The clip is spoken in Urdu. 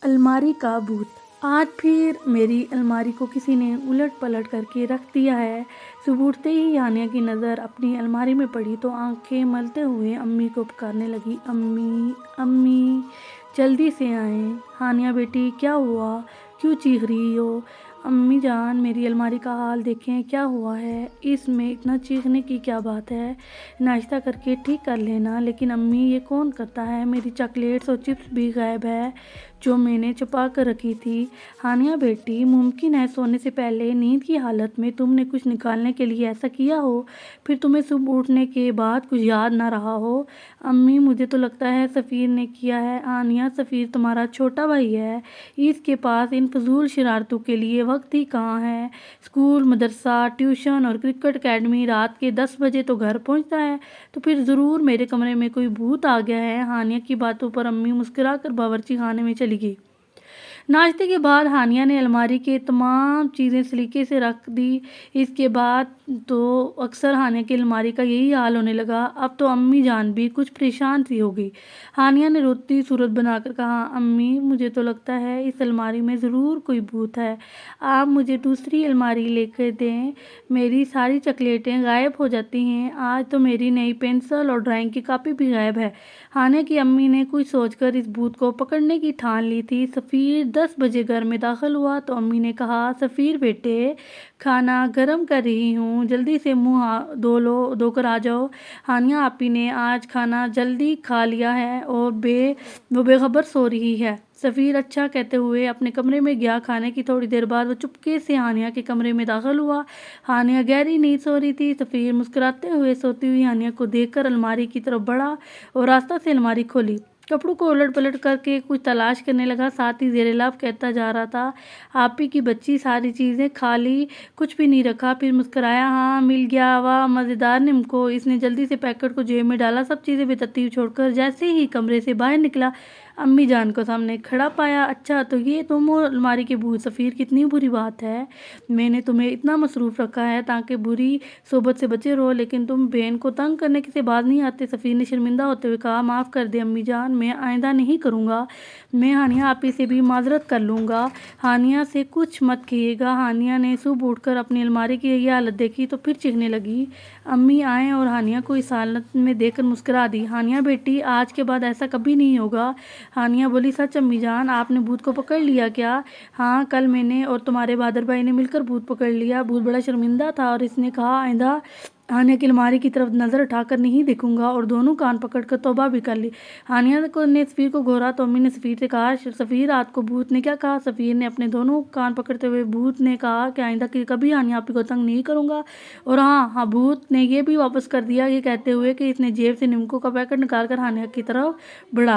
الماری کا بھوت۔ آج پھر میری الماری کو کسی نے الٹ پلٹ کر کے رکھ دیا ہے۔ صبح اٹھتے ہی ہانیہ کی نظر اپنی الماری میں پڑی تو آنکھیں ملتے ہوئے امی کو پکارنے لگی، امی امی جلدی سے آئیں۔ ہانیہ بیٹی کیا ہوا؟ کیوں چیخ رہی ہو؟ امی جان میری الماری کا حال دیکھیں کیا ہوا ہے، اس میں اتنا چیخنے کی کیا بات ہے، ناشتہ کر کے ٹھیک کر لینا۔ لیکن امی یہ کون کرتا ہے، میری چاکلیٹس اور چپس بھی غائب ہے جو میں نے چھپا کر رکھی تھی۔ ہانیہ بیٹی ممکن ہے سونے سے پہلے نیند کی حالت میں تم نے کچھ نکالنے کے لیے ایسا کیا ہو، پھر تمہیں صبح اٹھنے کے بعد کچھ یاد نہ رہا ہو۔ امی مجھے تو لگتا ہے سفیر نے کیا ہے۔ ہانیہ سفیر تمہارا چھوٹا بھائی ہے، اس کے پاس ان فضول شرارتوں کے لیے وقت ہی کہاں ہے۔ اسکول، مدرسہ، ٹیوشن اور کرکٹ اکیڈمی، رات کے 10 بجے تو گھر پہنچتا ہے، تو پھر ضرور میرے کمرے میں کوئی بھوت آ گیا ہے۔ ہانیہ کی باتوں پر امی مسکرا کر باورچی خانے میں چلی گئی۔ ناشتے کے بعد ہانیہ نے الماری کے تمام چیزیں سلیقے سے رکھ دی۔ اس کے بعد تو اکثر ہانیہ کی الماری کا یہی حال ہونے لگا۔ اب تو امی جان بھی کچھ پریشان سی ہو گئی۔ ہانیہ نے روتی صورت بنا کر کہا، امی مجھے تو لگتا ہے اس الماری میں ضرور کوئی بھوت ہے، آپ مجھے دوسری الماری لے کر دیں، میری ساری چاکلیٹیں غائب ہو جاتی ہیں، آج تو میری نئی پنسل اور ڈرائنگ کی کاپی بھی غائب ہے۔ ہانیہ کی امی نے کچھ سوچ کر اس بھوت کو پکڑنے کی ٹھان لی تھی۔ سفیر 10 بجے گھر میں داخل ہوا تو امی نے کہا، سفیر بیٹے کھانا گرم کر رہی ہوں، جلدی سے منہ دھو کر آ جاؤ۔ ہانیہ آپی نے آج کھانا جلدی کھا لیا ہے اور وہ بے خبر سو رہی ہے۔ سفیر اچھا کہتے ہوئے اپنے کمرے میں گیا۔ کھانے کی تھوڑی دیر بعد وہ چپکے سے ہانیہ کے کمرے میں داخل ہوا۔ ہانیہ گہری نیند سو رہی تھی۔ سفیر مسکراتے ہوئے سوتی ہوئی ہانیہ کو دیکھ کر الماری کی طرف بڑھا اور آہستہ سے الماری کھولی، کپڑوں کو الٹ پلٹ کر کے کچھ تلاش کرنے لگا، ساتھ ہی زیر لب کہتا جا رہا تھا، آپی کی بچی ساری چیزیں کھا لی، کچھ بھی نہیں رکھا۔ پھر مسکرایا، ہاں مل گیا، واہ مزیدار نمکو۔ اس نے جلدی سے پیکٹ کو جیب میں ڈالا، سب چیزیں بے ترتیب چھوڑ کر جیسے ہی کمرے سے باہر نکلا امی جان کو سامنے کھڑا پایا، اچھا تو یہ تم ہو الماری کے بھوت۔ سفیر کتنی بری بات ہے، میں نے تمہیں اتنا مصروف رکھا ہے تاکہ بری صحبت سے بچے رہو، لیکن تم بہن کو تنگ کرنے سے باز نہیں آتے۔ سفیر نے شرمندہ ہوتے ہوئے کہا، معاف کر دیں امی جان، میں آئندہ نہیں کروں گا، میں ہانیہ آپی سے بھی معذرت کر لوں گا، ہانیہ سے کچھ مت کہیے گا۔ ہانیہ نے صبح اٹھ کر اپنی الماری کی یہ حالت دیکھی تو پھر چیخنے لگی۔ امی آئیں اور ہانیہ کو اس حالت میں دیکھ کر مسکرا دی، ہانیہ بیٹی آج کے بعد ایسا کبھی نہیں ہوگا۔ ہانیہ بولی، سچ امی جان، آپ نے بھوت کو پکڑ لیا کیا؟ ہاں، کل میں نے اور تمہارے بہادر بھائی نے مل کر بھوت پکڑ لیا۔ بھوت بڑا شرمندہ تھا اور اس نے کہا، آئندہ ہانیہ کی الماری کی طرف نظر اٹھا کر نہیں دیکھوں گا، اور دونوں کان پکڑ کر توبہ بھی کر لی۔ ہانیہ نے سفیر کو گھورا تو امی نے سفیر سے کہا، سفیر رات کو بھوت نے کیا کہا؟ سفیر نے اپنے دونوں کان پکڑتے ہوئے بھوت نے کہا کہ آئندہ کبھی ہانیہ آپی کو تنگ نہیں کروں گا، اور ہاں بھوت نے یہ بھی واپس کر دیا، یہ کہتے ہوئے کہ اس نے جیب سے نمکو کا پیکٹ نکال کر ہانیہ کی طرف بڑھا